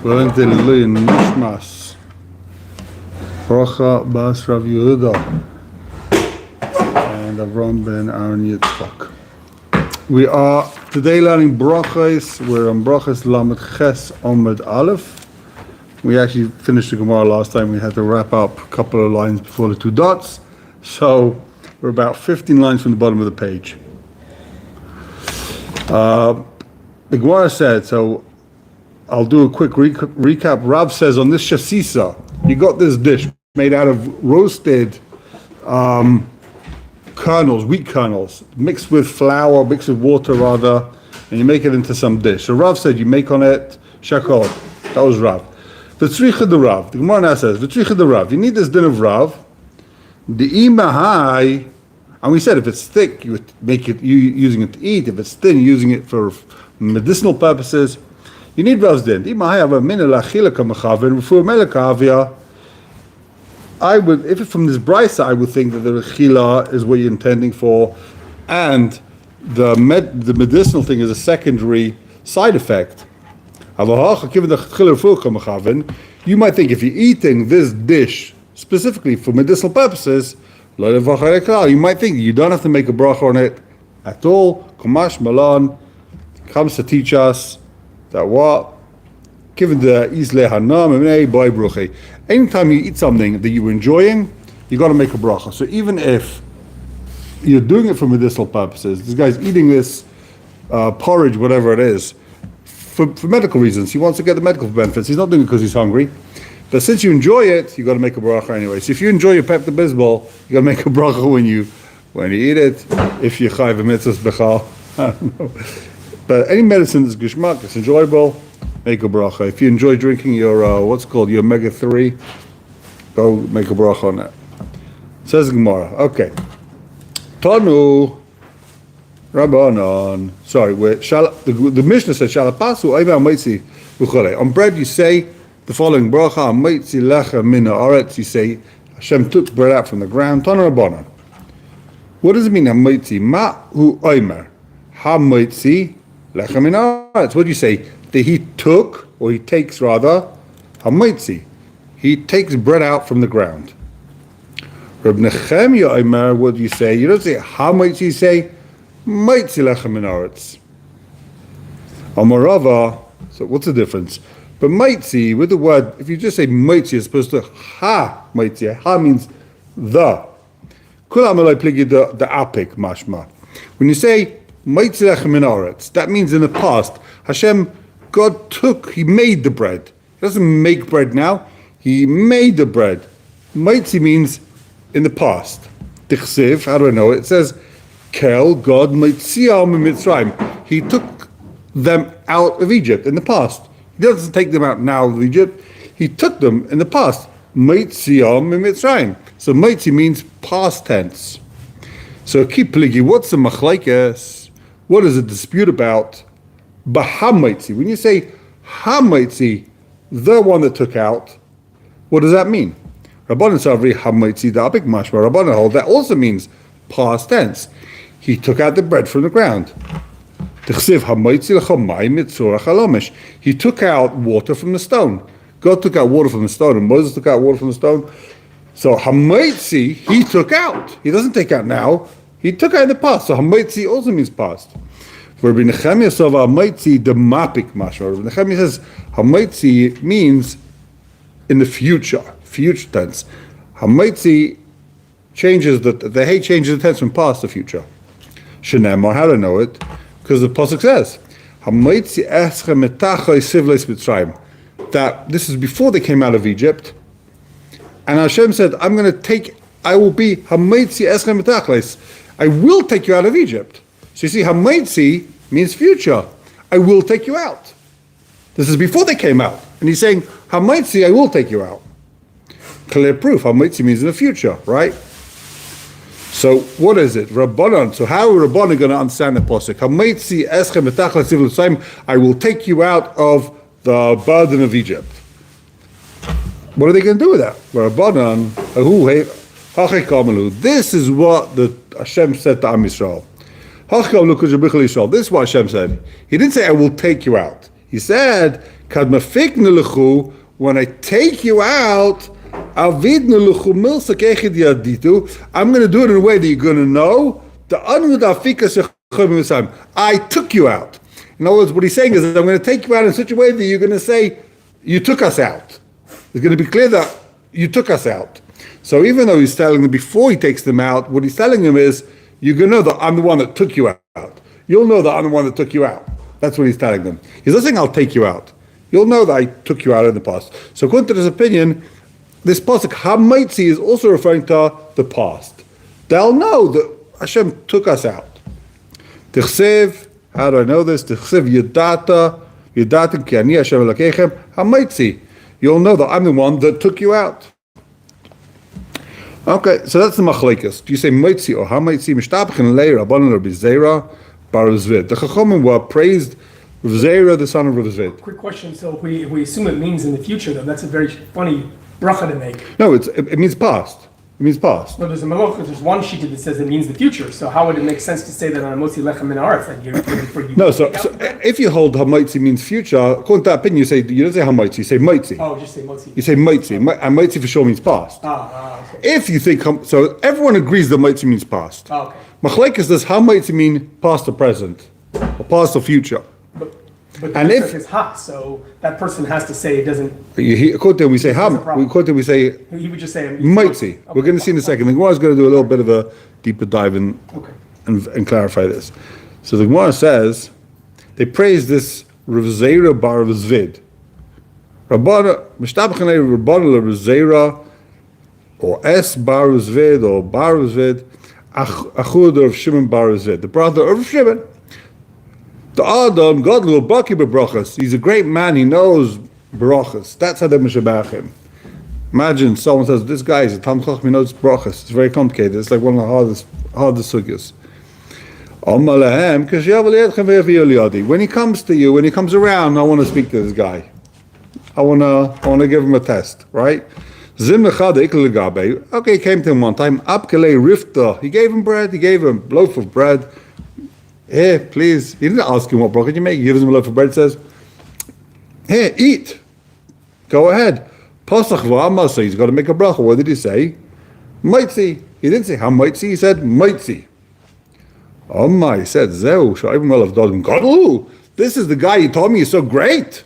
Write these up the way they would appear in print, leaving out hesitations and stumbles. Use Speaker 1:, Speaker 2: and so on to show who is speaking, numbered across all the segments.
Speaker 1: Learned the Lilin Nishmas Bracha Bas Rav Yehuda and Avram ben Aaron Yitzchak. We are today learning brachas. We're on brachas Lamed Ches Amud Aleph. We actually finished the gemorah last time. We had to wrap up a couple of lines before the two dots. So we're about 15 lines from the bottom of the page. The gemorah said, so I'll do a quick recap. Rav says on this shasisa, you got this dish made out of roasted kernels, wheat kernels, mixed with flour, mixed with water rather, and you make it into some dish. So Rav said you make on it shakol. That was Rav. V'tzricha de Rav. The Gemara now says, V'tzricha de Rav. You need this din of Rav. The imahai, and we said if it's thick, you would make it using it to eat. If it's thin, using it for medicinal purposes. You need Rav's din. I would, if it's from this brisa, I would think that the rechila is what you're intending for, and the medicinal thing is a secondary side effect. You might think if you're eating this dish specifically for medicinal purposes, you might think you don't have to make a bracha on it at all. Kamash Malan comes to teach us that what? Given the Isle Hanam, by Bruche. Anytime you eat something that you're enjoying, you got to make a bracha. So even if you're doing it for medicinal purposes, this guy's eating this porridge, whatever it is, for medical reasons. He wants to get the medical benefits. He's not doing it because he's hungry. But since you enjoy it, you got to make a bracha anyway. So if you enjoy your Pepto-Bismol, you got to make a bracha when you eat it. If you chayv mitzvahs bechal, I don't know. But any medicine that's gishmak, it's enjoyable, make a bracha. If you enjoy drinking your, your omega-3, go make a bracha on that. Says gemorah. Okay. Tanu, Rabbanon. Sorry, the Mishnah says, Shalapasu, Eiva Maitzi, Bukhale. On bread you say the following bracha, Maitzi lecha mina aretz, you say, Hashem took bread out from the ground. Tanu Rabbanon. What does it mean, Maitzi? Ma'hu Oimer. Ha-Maitzi, lechem min haaretz. What do you say? That he took, or he takes rather, hamaitzi. He takes bread out from the ground. Reb Nechemia Omer, what do you say? You don't say hamaitzi, you say maitzi lechem min haaretz. Amarava, so what's the difference? But maitzi, with the word, if you just say maitzi as opposed to ha-maitzi, ha means the. Kulam alai pligi the apik mashma. When you say that means in the past, Hashem, God He made the bread. He doesn't make bread now, He made the bread. Maitzi means in the past. Tichsiv, how do I know it? It says, Kel, God, Maitziam Mitzrayim. He took them out of Egypt in the past. He doesn't take them out now of Egypt, He took them in the past. Maitziam Mitzrayim. So Maitzi means past tense. So keep pligi, what's the machlekes? What is a dispute about? Bahamaitzi. When you say hamaitzi, the one that took out, what does that mean? Rabbanan Savri hamaitzi da'abik mashma. Rabbanan hold that also means past tense. He took out the bread from the ground. He took out water from the stone. God took out water from the stone, and Moses took out water from the stone. So hamaitzi, he took out. He doesn't take out now. He took out in the past, so hamaitzi also means past. Rabbi Nechemia says hamaitzi demapik mashma. Rabbi Nechemia says hamaitzi means in the future tense. Hamaitzi changes the hey changes the tense from past to future. Shenemar, how do I know it? Because the pasuk says hamaitzi escha metachai sivleis mitzrayim. That this is before they came out of Egypt, and Hashem said, I will be hamaitzi escha metachais. I will take you out of Egypt. So you see, hamaitzi means future. I will take you out. This is before they came out. And he's saying, hamaitzi, I will take you out. Clear proof. Hamaitzi means in the future, right? So what is it? Rabbanan. So how are Rabbanan going to understand the pasuk? Hamaitzi escha metachais sivleis. I will take you out of the burden of Egypt. What are they going to do with that? Rabbanan, this is what the Hashem said to Am Yisrael. This is what Hashem said. He didn't say, I will take you out. He said, When I take you out, I'm going to do it in a way that you're going to know. I took you out. In other words, what he's saying is that I'm going to take you out in such a way that you're going to say, you took us out. It's going to be clear that you took us out. So even though he's telling them before he takes them out, what he's telling them is, you're going to know that I'm the one that took you out. You'll know that I'm the one that took you out. That's what he's telling them. He's not saying, I'll take you out. You'll know that I took you out in the past. So according to this opinion, this pasuk, Hamaitzi, is also referring to the past. They'll know that Hashem took us out. Tichsev, how do I know this? Tichsev yadatim ki ani Hashem Elokechem, Hamaitzi. You'll know that I'm the one that took you out. Okay, so that's the machlekes. Do you say Maitzi or Hamaitzi? Mishtabchen lei Rabbanan Rabbi Zera bar Zvid. The Chachamim were praised Rav Zera, the son of Rav Zvid.
Speaker 2: Quick question. So if we assume it means in the future, though, that's a very funny bracha to make.
Speaker 1: No, it means past. It means past.
Speaker 2: No, there's a malach. There's one sheet that says it means the future. So how would it make sense to say that on a motzi lechem min haaretz? Like
Speaker 1: no, so if you hold Hamaitzi means future, according to that opinion, you don't say Hamaitzi, you say Maitzi.
Speaker 2: Oh, just say Maitzi.
Speaker 1: You say Maitzi, and Maitzi for sure means past.
Speaker 2: Okay.
Speaker 1: If you think, so everyone agrees that Maitzi means past.
Speaker 2: Okay.
Speaker 1: Machlekes does Hamaitzi mean past or present, or past or future?
Speaker 2: But the if is ha, so that person has to say it doesn't.
Speaker 1: According to him, we say ham. According to him, we say.
Speaker 2: He would just say
Speaker 1: Maitzi. Okay. We're going to see in a second. The Gemara is going to do a little bit of a deeper dive in and clarify this. So the Gemara says they praise this Rav Zera bar Rav Zvid. Rabbana Mishtabchanei Rabbana Rav Zera or S bar Rav Zvid or bar Rav Zvid Achud of Shimon bar Rav Zvid, the brother of Shimon. The Adam, God will baki b'brachas. He's a great man. He knows brachas. That's how they mishabach him. Imagine someone says, "This guy is a Talmud Chacham. He knows brachas." It's very complicated. It's like one of the hardest sugyas. When he comes to you, when he comes around, I want to speak to this guy. I want to give him a test, right? Okay, he came to him one time. He gave him bread. He gave him a loaf of bread. Here, please. He didn't ask him what bracha you make. He gives him a loaf of bread. Says, "Here, eat. Go ahead." Pasach v'amasa. He's got to make a bracha. What did he say? Maitzi. He didn't say hamaitzi. He said maitzi. Oh my! He said zeu sha'ivim olav dodim gadlu. This is the guy you told me is so great.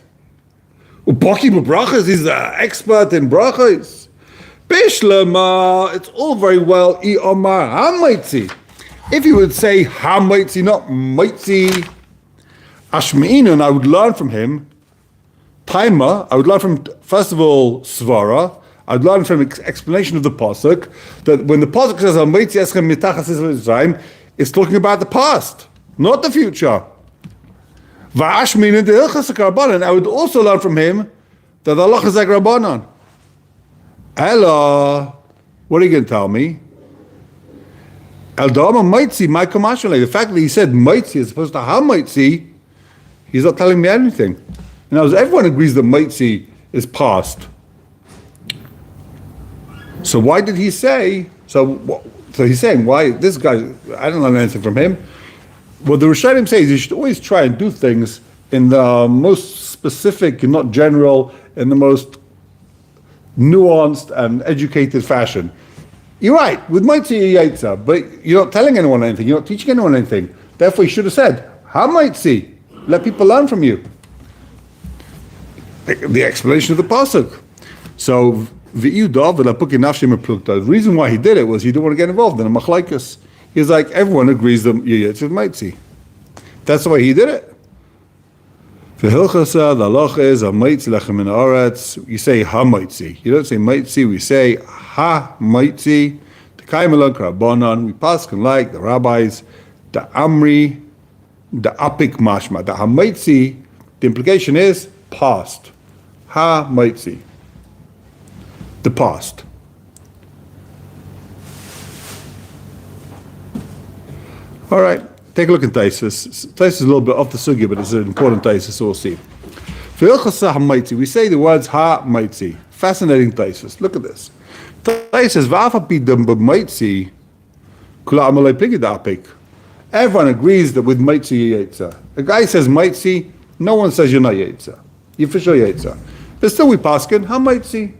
Speaker 1: Ubaki b'brachas. He's an expert in brachas. Bishlama. It's all very well. I omar hamaitzi. If you would say ha-maitzi, not maitzi, ashme'inan, I would learn from him. Taima, I would learn from, first of all, svara. I would learn from explanation of the pasuk, that when the pasuk says ha-maitzi eschem mitachas Yisrael, it's talking about the past, not the future. Va'ashme'inan de'ilchas ha'karbanan, I would also learn from him that Allah is like Rabbanan. Ella, what are you going to tell me? The fact that he said maitzi as opposed to ha-maitzi, he's not telling me anything. And as everyone agrees that maitzi is past. So why did he say? So he's saying why this guy? I don't learn anything from him. What the Rishonim says, you should always try and do things in the most specific, and not general, in the most nuanced and educated fashion. You're right, with Maitzi Yaitza, but you're not telling anyone anything, you're not teaching anyone anything. Therefore, you should have said, how Maitzi? Let people learn from you. The explanation of the pasuk. So, the reason why he did it was he didn't want to get involved in a machlaikas. He's like, everyone agrees that Yaitza is Maitzi. That's why he did it. The halacha is a maitzi lechem min haaretz. You say ha maitzi. You don't say maitzi. We say ha maitzi. The kaimelon krabonon. We paskin like the rabbis. The amri, the apik mashma. The ha maitzi. The implication is past. Ha maitzi. The past. All right. Take a look at Taisus. Taisus is a little bit off the sugya, but it's an important Taisus, so we'll see. We say the words ha-maitzi. Fascinating Taisus. Look at this. Taisus, everyone agrees that with maitzi yetza. The guy says maitzi, no one says you're not yetza. You for sure Yetzer. But still we paskin, how might see?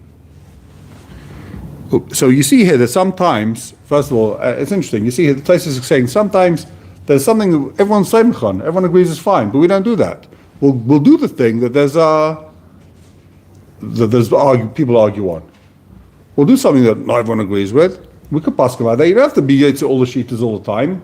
Speaker 1: So you see here that sometimes, first of all, it's interesting. You see here the Tosfos is saying sometimes there's something that everyone's saying on, everyone agrees is fine, but we don't do that. We'll do the thing that people argue on. We'll do something that not everyone agrees with. We could pass about that. You don't have to be Yetzer all the Shitas all the time.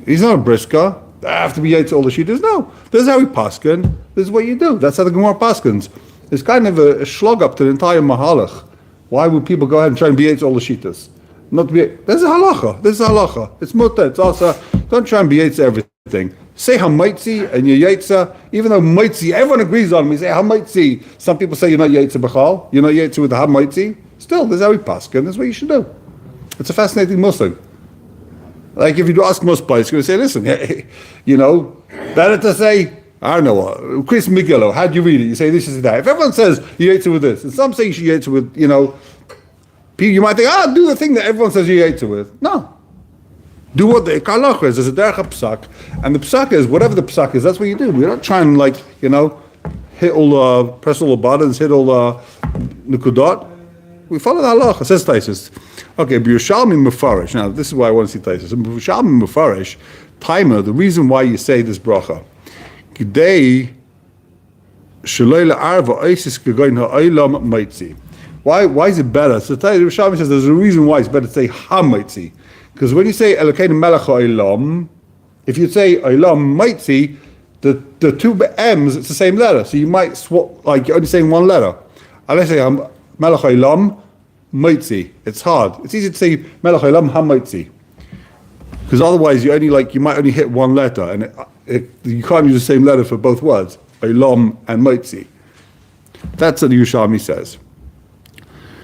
Speaker 1: He's not a brisker. I have to be Yetzer all the Shitas. No, this is how we paskin. This is what you do. That's how the gemorah paskins. It's kind of a slug up to the entire mahalach. Why would people go ahead and try and be Yetzer all the Shitas? Not be. This is halacha. This is halacha. It's mutter. It's also. Don't try and be Yetzer everything. Say hamaitzi and you're Yetzer. Even though maitzi, everyone agrees on me. Say hamaitzi. Some people say you're not Yetzer b'chal. You're not Yetzer with the hamaitzi. Still, this is how we paskin. This is what you should do. It's a fascinating muslim. Like if you ask most guys, you're going to say, listen, better to say, I don't know, Chris Migillo, how do you read it? You say this is that. If everyone says you Yetzer with this, and some say you should Yetzer with, you might think, do the thing that everyone says you Yetzer with. No. Do what the halacha is. There's a derech psak, and the psak is whatever the psak is. That's what you do. We're not trying hit all press all the buttons, hit all nukudot. We follow the halacha. It says Tosfos. Okay, B'Yushalmi Mefarish. Now this is why I want to see Tosfos. B'Yushalmi Mefarish, timer. The reason why you say this bracha, Kidei Shalei Arva Isis Gegoin Ha'Olam Maitzi. Why is it better? So Rishonim says there's a reason why it's better to say Hamaitzi. Because when you say Elokeinu Melech Ha'Olam, if you say Olam Maitzi, the two M's, it's the same letter. So you might swap, like you're only saying one letter. Unless I say Melech Ha'Olam Maitzi. It's hard. It's easy to say Melech Ha'Olam Hamaitzi. Because otherwise you might only hit one letter, and you can't use the same letter for both words, Olam and Maitzi. That's what the Yerushalmi says.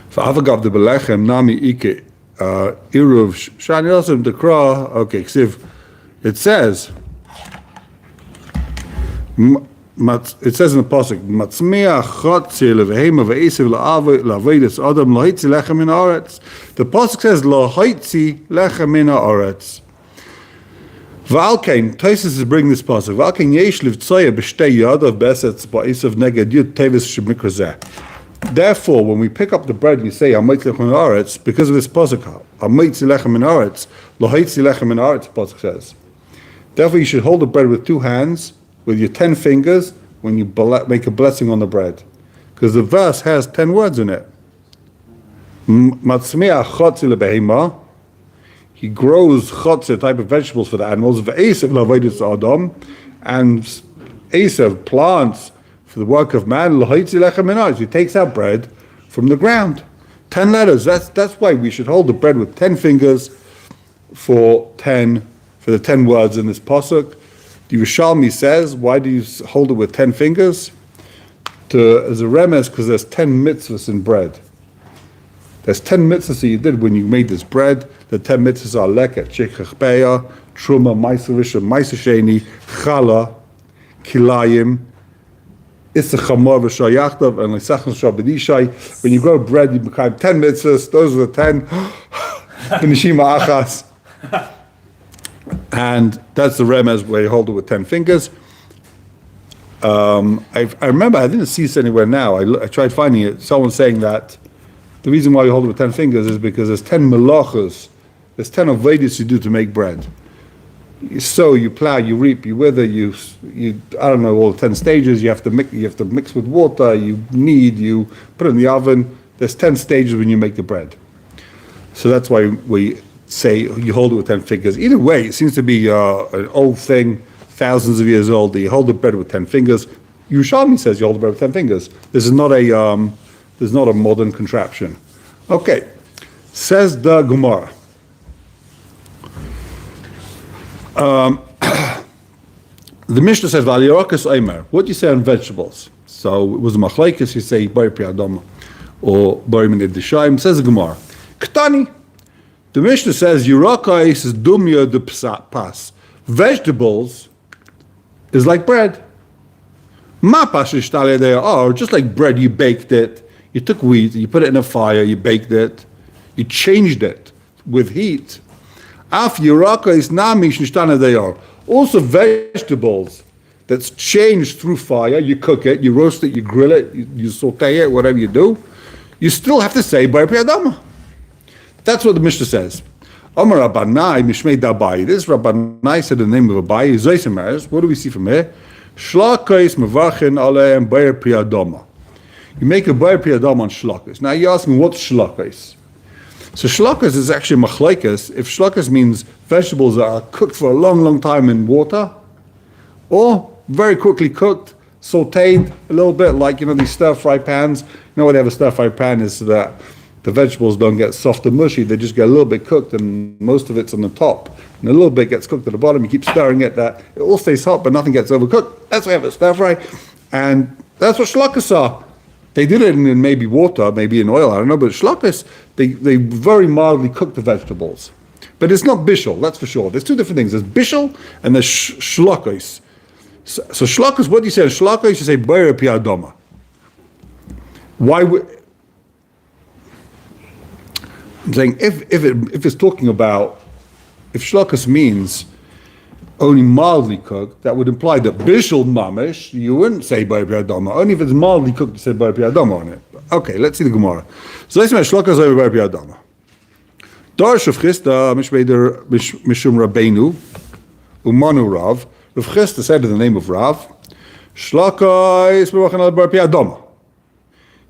Speaker 1: For Avagav de Belechem Nami Ike Iruv Shani Osem Dekra. Okay, it says it says in the pasuk, Matzmiach Chotzi Levehema Ve'esiv La'avedis Adam Lahitzi Lechem Min Haaretz. The pasuk says Lahitzi Lechem Min Haaretz. V'alkein, Tosfos is bringing this pasuk. V'alkein Yesh Livtzoya B'Shtei Yadav Besetz Ba'esiv Neged Yud Tevis Shemikrazeh. Therefore, when we pick up the bread and you say Hamitzi Lechem Min Haaretz, because of this pasuk, Hamitzi Lechem Min Haaretz, Lahitzi Lechem Min Haaretz, the pasuk says. Therefore, you should hold the bread with 2 hands, with your 10 fingers, when you make a blessing on the bread. Because the verse has 10 words in it. Matzmiach Chotzi Lebehema. He grows chotzi, type of vegetables for the animals. Ve'esav Lavedis Adam. And Esav plants for the work of man. Lahitzi Lechem Min Haaretz. He takes out bread from the ground. 10 letters. That's why we should hold the bread with 10 fingers for the 10 words in this pasuk. The Yerushalmi says, why do you hold it with 10 fingers? As a remes, because there's 10 mitzvahs in bread. There's 10 mitzvahs that you did when you made this bread. The 10 mitzvahs are leket, shekach beya, truma, ma'aser rishon, ma'aser sheni, chala, kilayim, isachamor v'shayachtav, and l'sachon shabedishai. When you grow bread, you become 10 mitzvahs. Those are the 10. V'nishima achas. And that's the remez where you hold it with 10 fingers. I remember, I didn't see this anywhere now. I tried finding it. Someone saying that the reason why you hold it with 10 fingers is because there's 10 melachos, there's 10 avodas you do to make bread. You sow, you plow, you reap, you wither, you I don't know, all 10 stages. You have to mix with water, you knead, you put it in the oven. There's 10 stages when you make the bread. So that's why we say you hold it with 10 fingers. Either way, it seems to be an old thing, thousands of years old, that you hold the bread with 10 fingers. Yerushalmi says you hold the bread with 10 fingers. This is not a modern contraption. Okay, says the gemorah. The Mishnah says, "Val yirakas omer." What do you say on vegetables? So it was a machlekes. You say bari pri adama or bari min edishaim. Says the gemorah. Ktani. The Mishnah says, Yirakas is dumya de pas. Vegetables is like bread. Ma pashishtale they are, just like bread, you baked it. You took wheat, you put it in a fire, you baked it, you changed it with heat. Af Yiraka is nami shishtane they are. Also vegetables, that's changed through fire, you cook it, you roast it, you grill it, you saute it, whatever you do, you still have to say Bar Piyadama. That's what the Mishnah says. Amar Rabbanai Mishmei Dabai. This Rabbanai said the name of Abai. Zoysemeres. What do we see from here? Shlakais mevachin aleim Bar Piyadama. You make a Bar Piyadama on shlakais. Now you ask me what's shlakais? So shlakais is actually machlekes. If shlakais means vegetables that are cooked for a long, long time in water, or very quickly cooked, sauteed a little bit, like these stir-fry pans. Why they have a stir-fry pan is so that the vegetables don't get soft and mushy. They just get a little bit cooked, and most of it's on the top, and a little bit gets cooked at the bottom. You keep stirring it, that it all stays hot, but nothing gets overcooked. That's why I have a stir-fry, and that's what shlakais are. They did it in maybe water, maybe in oil, I don't know, but shlakais, they very mildly cook the vegetables. But it's not bishul, that's for sure. There's two different things. There's bishul and there's shlakais. So shlakais, what do you say? Shlakais, you say Bar Piyadama. Why would... I'm saying if it's talking about, if shlakais means only mildly cooked, that would imply that bishul mamish, you wouldn't say Bar Piyadama. Only if it's mildly cooked, you say Bar Piyadama on it. Okay, let's see the gemorah. So let's say shlakais over Bar Piyadama. Darsh of Chista mishmeder mishum Rabbeinu umanu Rav. Rav Chista said in the name of Rav, shlakais mevachin Bar Piyadama.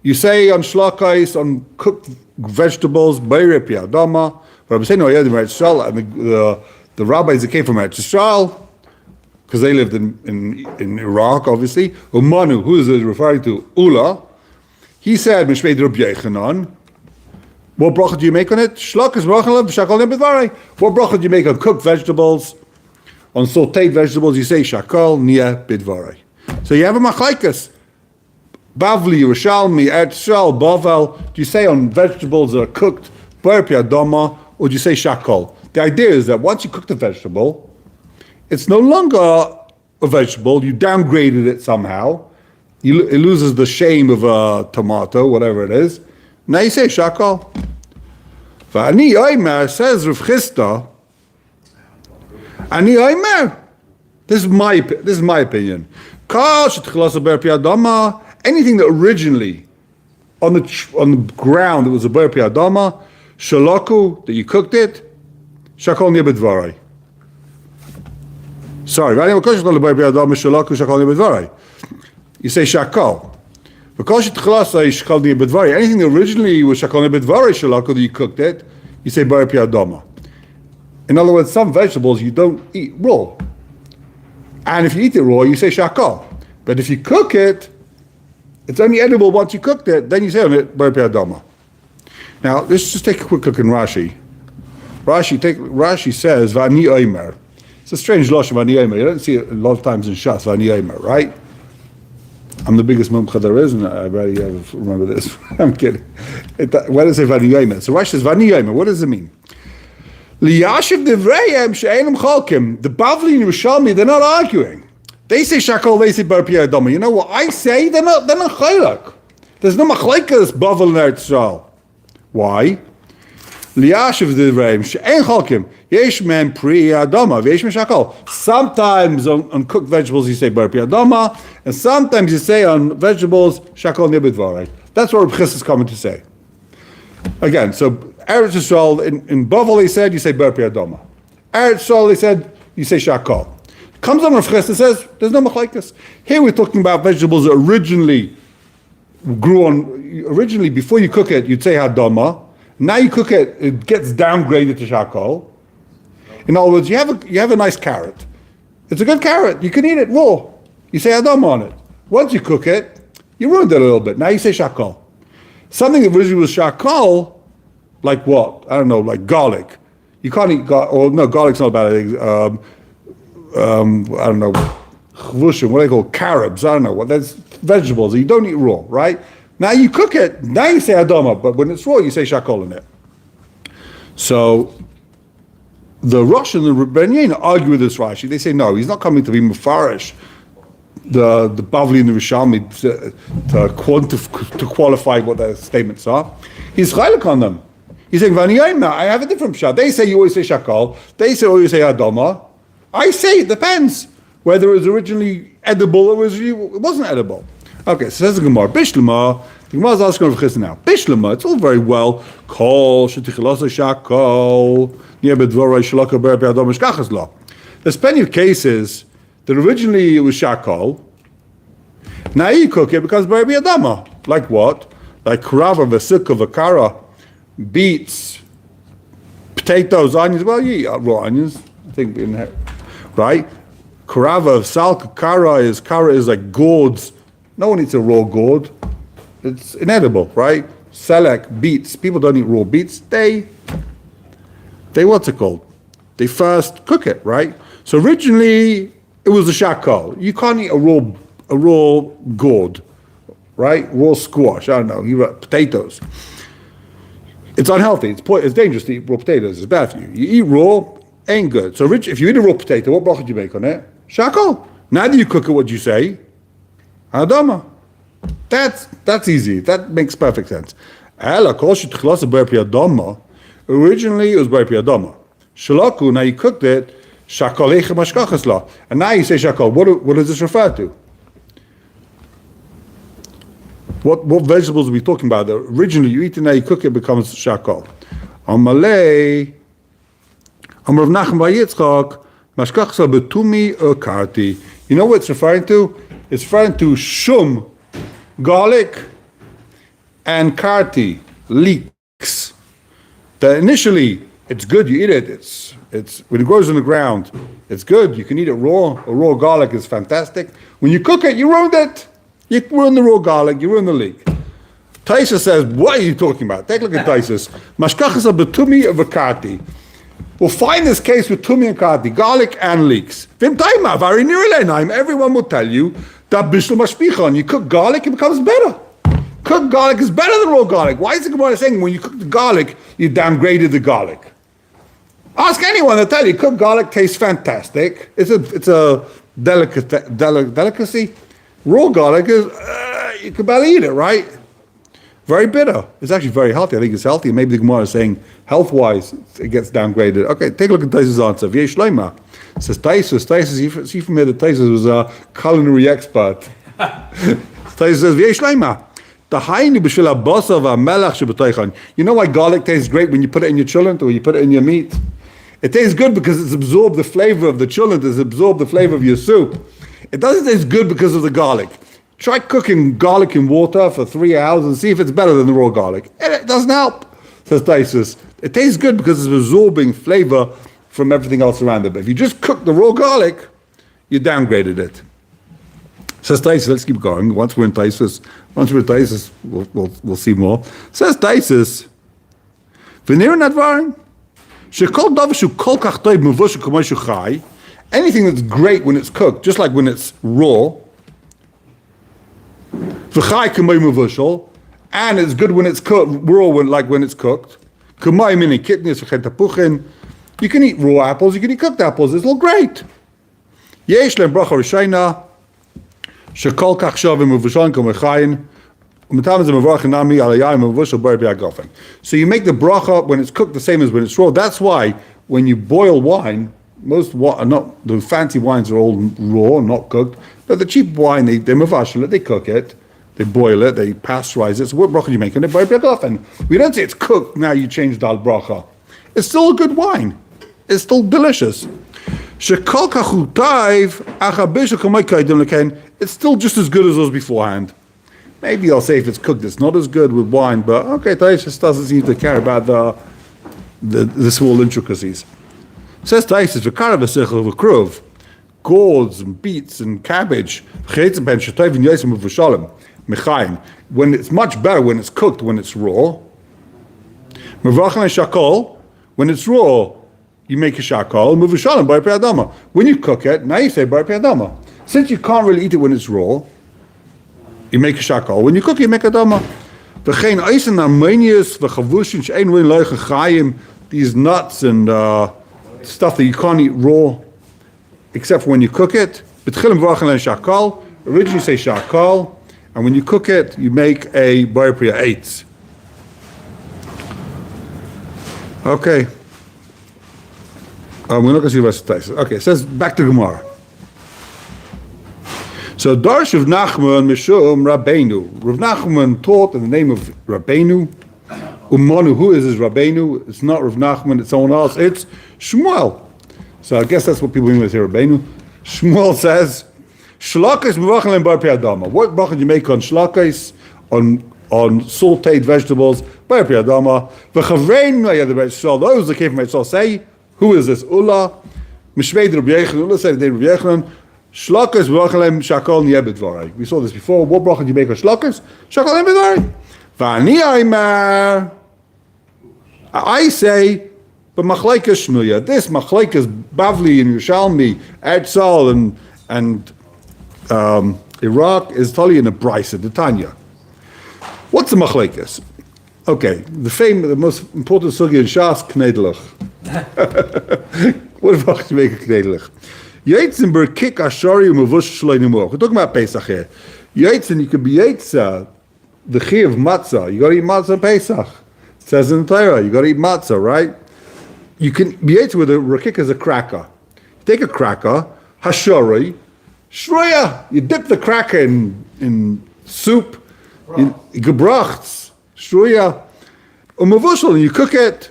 Speaker 1: You say on shlakais, on cooked vegetables, Bar Piyadama. Rabbi say no, yeah, the rabbis that came from Eretz Yisrael, because they lived in Iraq, obviously. Umanu, who is it referring to? Ula. He said, Mishmei Rabbi Yechanan. What bracha do you make on it? Shlakas brachalav b'shakal nebedvarei. What bracha do you make on cooked vegetables? On sauteed vegetables, you say shakal nia bidvarei. So you have a machlaikas. Bavli, Yerushalmi, Eretz Yisrael, Bavel. Do you say on vegetables that are cooked Bar Piyadama, or do you say shakal? The idea is that once you cook the vegetable, it's no longer a vegetable. You downgraded it somehow. It loses the shame of a tomato, whatever it is. Now you say shakal. V'ani oimer, says Rav Chista. Ani oimer. This is my opinion. Anything that originally on the ground that was a Bar Piyadama, shalaku, that you cooked it, shakal nia b'dvarei. Sorry, you say shakal. Anything that originally was shakal nia b'dvarei shalaku, that you cooked it, you say Bar Piyadama. In other words, some vegetables you don't eat raw. And if you eat it raw, you say shakal. But if you cook it, it's only edible once you cooked it, then you say on it Bar Piyadama. Now, let's just take a quick look in Rashi. Rashi says, Vani Oimer. It's a strange losh, Vani Oimer. You don't see it a lot of times in Shas, Vani Oimer, right? I'm the biggest mumcha there is, and I barely ever remember this. I'm kidding. Why does it say Vani Oimer? So Rashi says, Vani Oimer, what does it mean? Liyashiv Divrayim she'enum chalkim. The Bavli and Rishonim, they're not arguing. They say shakal, they say Bar Piyadama. You know what I say? They're not chaylak. There's no machlekes Bavel and Eretz Yisrael. Why? Liyashiv Divrayim she'en chalkim. Yesh men Piyadama, v'yesh men shakal. Sometimes on cooked vegetables you say Bar Piyadama, and sometimes you say on vegetables shakal nibidvarei. That's what Reb Chis is coming to say. Again, so Eretz Yisrael, in Bavel they said, you say Bar Piyadama. Eretz Yisrael they said, you say shakal. Comes on Rav Chis and says, there's no machlekes. Here we're talking about vegetables that originally grew on, before you cook it, you'd say hadama. Now you cook it, it gets downgraded to shakal. In other words, you have a nice carrot. It's a good carrot. You can eat it raw. You say hadama on it. Once you cook it, you ruined it a little bit. Now you say shakal. Something that originally was shakal, like what? I don't know, like garlic. You can't eat garlic's not a bad thing. I don't know, chvushim, what do they call carobs? I don't know what. That's vegetables that you don't eat raw, right? Now you cook it. Now you say adama, but when it's raw, you say shakol in it. So the Rosh and the Rebbeinu argue with this Rashi. They say no, he's not coming to be mufarish the Bavli and the Rishonim to qualify what their statements are. He's chaylik on them. He's saying Vaniyayim. I have a different pshat. They say you always say shakol. They say always say adama. I say it depends whether it was originally edible, it wasn't edible. Okay, so says the gemorah, Bishlema, the gemara is asking for now. Bishlema, it's all very well. Kol shetichilasa shakol niebedvorei shalaka ber be'adam mishkachas la. There's plenty of cases that originally it was shakol. Now you cook it because ber be'adama. Like what? Like krava, vesika, vakara, beets, potatoes, onions. Well, you eat raw onions. I think right. Krava, salka, kara is like gourds. No one eats a raw gourd. It's inedible, right? Selek, beets. People don't eat raw beets. They what's it called? They first cook it, right? So originally it was a shakal. You can't eat a raw gourd, right? Raw squash. I don't know. You eat potatoes. It's unhealthy. It's dangerous to eat raw potatoes. It's bad for you. You eat raw, ain't good. So if you eat a raw potato, what bracha do you make on it? Shakal. Now that you cook it, what do you say? Adama. That's easy. That makes perfect sense. Originally it was bar piadama. Shalaku, now you cooked it, shakalecha mashkachasla. And now you say shakal. What does this refer to? What vegetables are we talking about? That originally you eat it, now you cook it, becomes shakal. Amalei, Amrav Nachman bar Yitzchak, mashkachasla betumi karti. You know what it's referring to? It's referring to shum, garlic, and karti, leeks. That initially, it's good, you eat it. It's when it grows in the ground, it's good. You can eat it raw. A raw garlic is fantastic. When you cook it, you ruined it. You ruined the raw garlic, you ruined the leek. Taisa says, what are you talking about? Take a look at Taisa. Mashkachas betumi of a karti. We'll find this case with tumi and karti, garlic and leeks. Everyone will tell you that bishul mashpichon. You cook garlic, it becomes better. Cooked garlic is better than raw garlic. Why is the gemorah saying when you cook the garlic, you downgraded the garlic? Ask anyone, they'll tell you cooked garlic tastes fantastic. It's a delicacy. Raw garlic is you can barely eat it, right? Very bitter. It's actually very healthy. I think it's healthy. Maybe the gemorah is saying health-wise it gets downgraded. Okay, take a look at Taisa's answer. V'yesh leima. Says Taisa, see from here that Taisa was a culinary expert. Taisa says, V'yesh leima. You know why garlic tastes great when you put it in your cholent or you put it in your meat? It tastes good because it's absorbed the flavor of the cholent, it's absorbed the flavor of your soup. It doesn't taste good because of the garlic. Try cooking garlic in water for 3 hours and see if it's better than the raw garlic. And it doesn't help, says Taisus. It tastes good because it's absorbing flavor from everything else around it. But if you just cook the raw garlic, you downgraded it. Says Taisus, let's keep going. Once we're in Taisus, we'll see more. Says Taisus, anything that's great when it's cooked, just like when it's raw, and it's good when it's cooked, raw like when it's cooked. You can eat raw apples, you can eat cooked apples, it's all great. So you make the bracha when it's cooked the same as when it's raw. That's why when you boil wine, not the fancy wines are all raw, not cooked, but the cheap wine, they mavashal it, they cook it, they boil it, they pasteurize it. So what bracha do you make? And they bar be'agofen. We don't say it's cooked, now you change the bracha. It's still a good wine. It's still delicious. It's still just as good as those beforehand. Maybe I'll say if it's cooked, it's not as good with wine, but okay, Taishas doesn't seem to care about the small intricacies. Says Taishas, gourds and beets and cabbage. When it's much better when it's cooked, when it's raw. When it's raw, you make a shakal, when you cook it, now you say bar piadama. Since you can't really eat it when it's raw, you make a shakal. When you cook, you make a dama. These nuts and stuff that you can't eat raw, except for when you cook it. Originally say shakal, and when you cook it, you make a bar priya 8. Okay. We're not going to see the rest of the text. Okay, it says back to gemorah. So Darsh Rav Nachman Mishum Rabbeinu. Rav Nachman taught in the name of Rabbeinu. Umanu, who is his Rabbeinu? It's not Rav Nachman, it's someone else. It's Shmuel. So I guess that's what people mean with here, Rabbeinu. Shmuel says, Shlakais mevachalem bar piadama. What bracha do you make on shlakais, on sauteed vegetables, bar piadama? V'chavrein, those that came from Yitzhak say, who is this? Ula, Mishmeid Rabbi Yechanan, Ula said the name Rabbi Yechanan, Shlakais mevachalem shakol niyebet dvarai. We saw this before. What bracha do you make on shlakais? Shakol niyebet dvarai. V'ani aymar. I say, but machlaikas shmuya. This machlaikas Bavli and Yerushalmi, Erzal and Iraq is totally in a brisa, the Tanya. What's the machlaikas? Okay, the most important sugi in Shas, knowlege. What about to make a knowlege? Yaitzin berkik ashari umavush shleinemuach. We're talking about Pesach here. Yaitzin, you could be yaitza, the chi of matzah. You got to eat matzah Pesach. It says in the Torah, you got to eat matzah, right? You can be yaitza with a rakik as a cracker. You take a cracker, hashari, shroya. You dip the cracker in soup, in gebrachts, shroya, umavushal, and you cook it.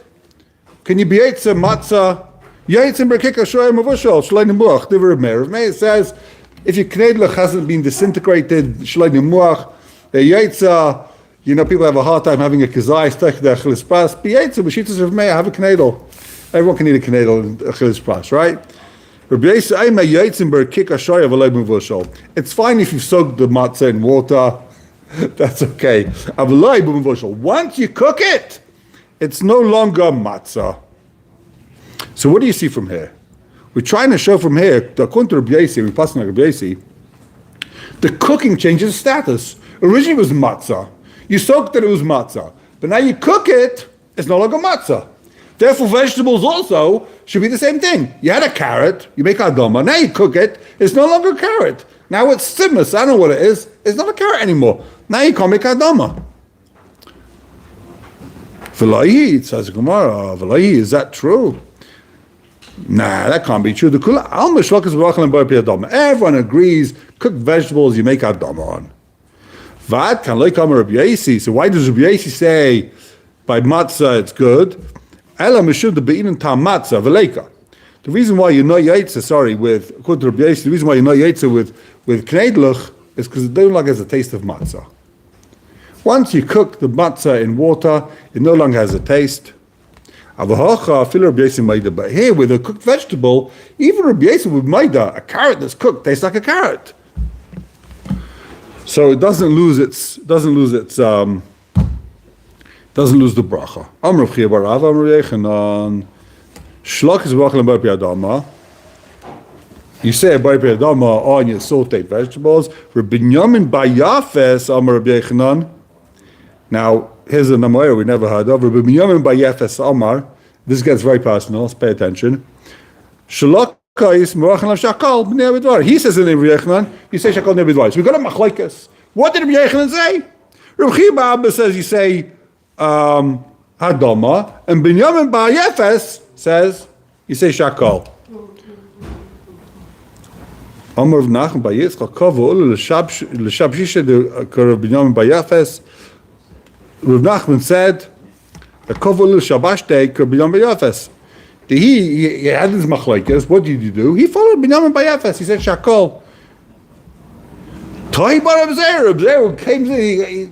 Speaker 1: Can you be yaitza matzah? Yaitza berkika shroya umavushal shlein muach. Divrei Meir. Meir says if your knowlege hasn't been disintegrated, shlein muach, yaitza. You know, people have a hard time having a kazai stuck to their chilis pras. Be yaitza b'shitas of Meir. Have a knowlege. Everyone can eat a knowlege and a chilis pras, right? It's fine if you soak the matzah in water. That's okay. Once you cook it, it's no longer matzah. So what do you see from here? We're trying to show from here, according to Rabbi Yossi, we pass on Rabbi Yossi, the cooking changes status. Originally it was matzah. You soaked it was matzah. But now you cook it, it's no longer matzah. Therefore, vegetables also should be the same thing. You had a carrot, you make adoma, now you cook it, it's no longer a carrot. Now it's simmus, I don't know what it is, it's not a carrot anymore. Now you can't make adoma. V'lahi, it says gemorah, v'lahi, is that true? Nah, that can't be true. Everyone agrees, cooked vegetables you make adoma on. Vad can like Rabbi Yossi. So why does Rabbi Yossi say by matzah it's good? The reason why you know yaitza, with according to Rabbi Yossi, the reason why you know yaitza with knowlege is because it no longer has a taste of matzah. Once you cook the matzah in water, it no longer has a taste. But here with a cooked vegetable, even Rabbi Yossi with maida, a carrot that's cooked tastes like a carrot. So it doesn't lose the bracha. Amr Rav Chaim Barav, Amr Yechanan, Shlach is v'achlan bar piadama. You say bar piadama on your sauteed vegetables. Rabbi Binyamin Bayafes, Amr Rabbi Yechanan. Now here's a namoyer we never heard of. Rabbi Binyamin Bayafes Amar. This gets very personal. Let's pay attention. Shlach. He says in Rabbi Yechanan, you say shakal nebidvar. So we got a machlaikas. What did Rabbi Yechanan say? Reb Chaim says you say hadoma, and Binyamin Bar Yefes says you say shakal. Amar Nachman Bar Yitzchak Kavol l'shabshisha de Reb Binyamin Bar Yefes. Reb Nachman said Kavol l'shabashte Reb Binyamin Bar Yefes. He had his machlaikas. What did he do? He followed Binyamin Bar Yefes. He said shakol. Tai bar Abzer came to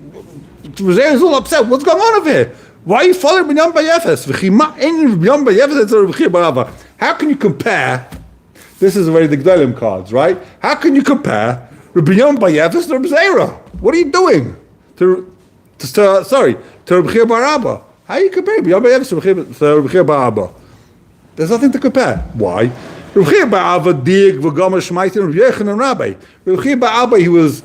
Speaker 1: Abzer is all upset. What's going on over here? Why are you following Binyamin Bar Yefes? How can you compare? This is already the Gdolim cards, right? How can you compare Binyamin Bar Yefes to Abzer? What are you doing? To Reb Chaim bar Abba. How are you comparing Binyamin Bar Yefes to Reb Chaim bar Abba? There's nothing to compare. Why? Reb Chaim bar Abba dig v'gama shmaitin Reb Yechanan Rabbi. Reb Chaim bar Abba, he was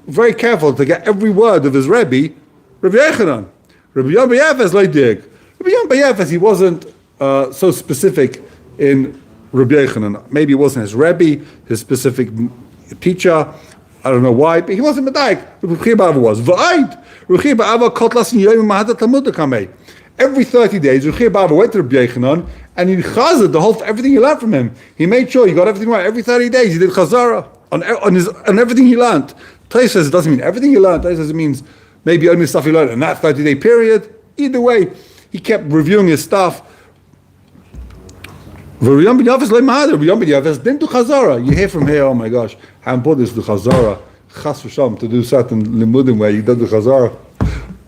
Speaker 1: very careful to get every word of his Rebbe, Reb Yechanan. Reb Binyamin Bar Yefes like dig. Reb Binyamin Bar Yefes, he wasn't so specific in Reb Yechanan. Maybe it wasn't his Rebbe, his specific teacher. I don't know why, but he wasn't medayik. Reb Chaim bar Abba was. V'ayd. Reb Chaim bar Abba kotlas in yoyim mahadat Talmud kamei. Every 30 days, Reb Chaim bar Abba went to Reb Yechanan and he chazed everything he learned from him. He made sure he got everything right. Every 30 days he did chazara. on everything he learned. Torah says it doesn't mean everything he learned. Torah says it means maybe only stuff he learned in that 30-day period. Either way, he kept reviewing his stuff. You hear from here, oh my gosh, how important is the Chazara? Chas v'sham, to do certain limudim where you don't do Chazara.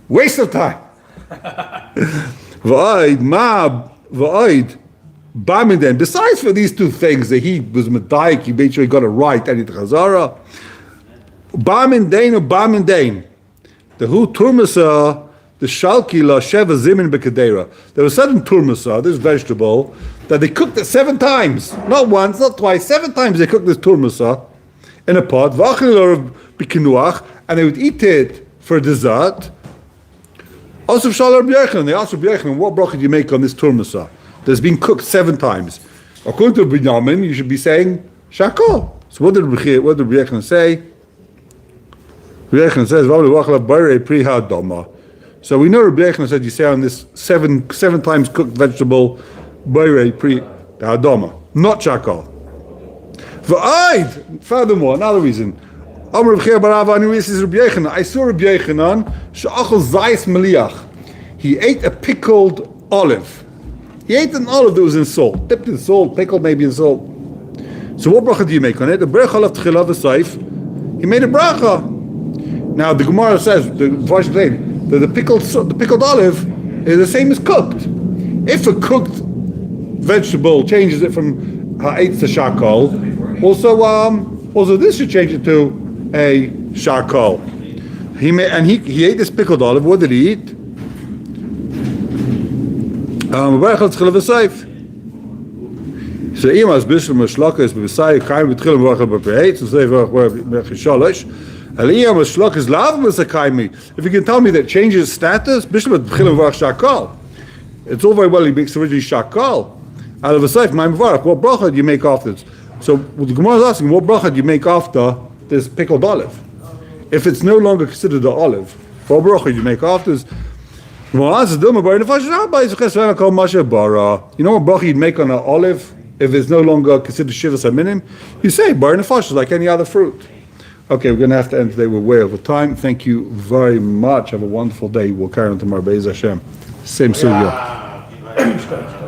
Speaker 1: Waste of time. Besides for these two things, that he was medayik, he made sure he got it right, and he did Chazara. Bamindain or Bamindain. The who turmasa, the shalki la sheva zimin bekadera. There was certain turmasa, this vegetable, that they cooked it 7 times. Not once, not twice, 7 times they cooked this turmasa in a pot, and they would eat it for dessert. Also, they asked Reb Chaim, what bracha do you make on this turmasa that's been cooked 7 times? According to Binyamin, you should be saying shakol. So what did Reb Chaim say? Reb Chaim says, so we know Reb Chaim said you say on this 7 times cooked vegetable, pre-hadama, not shakol. Furthermore, another reason. I saw Reb Yochanan, he ate a pickled olive. He ate an olive that was in salt, dipped in salt, pickled maybe in salt. So what bracha do you make on it? The bracha of tchilah v'seif. He made a bracha. Now the gemorah says that the pickled olive is the same as cooked. If a cooked vegetable changes it from ha'etz to shakol, also this should change it to a shakol. He ate this pickled olive. What did he eat? So imas bishlam shlaka is b'v'sai kaim v'tchilam v'achal b'peitz and say v'chishalish. Aliyam shlaka is lav b'sakaimi. If you can tell me that changes status, bishlam v'tchilam v'ach shakal. It's all very well he makes originally shakal. Out of a saif, my mevarach. What bracha do you make after this? So the Gemara is asking, what bracha do you make after this pickled olive? If it's no longer considered an olive, what bracha do you make after this? You know what bracha you'd make on an olive if it's no longer considered yeshivs aminim? You say bar nefashos like any other fruit. Okay, we're going to have to end today. We're way over time. Thank you very much. Have a wonderful day. We'll carry on tomorrow. Be'ez Hashem. Same sugya.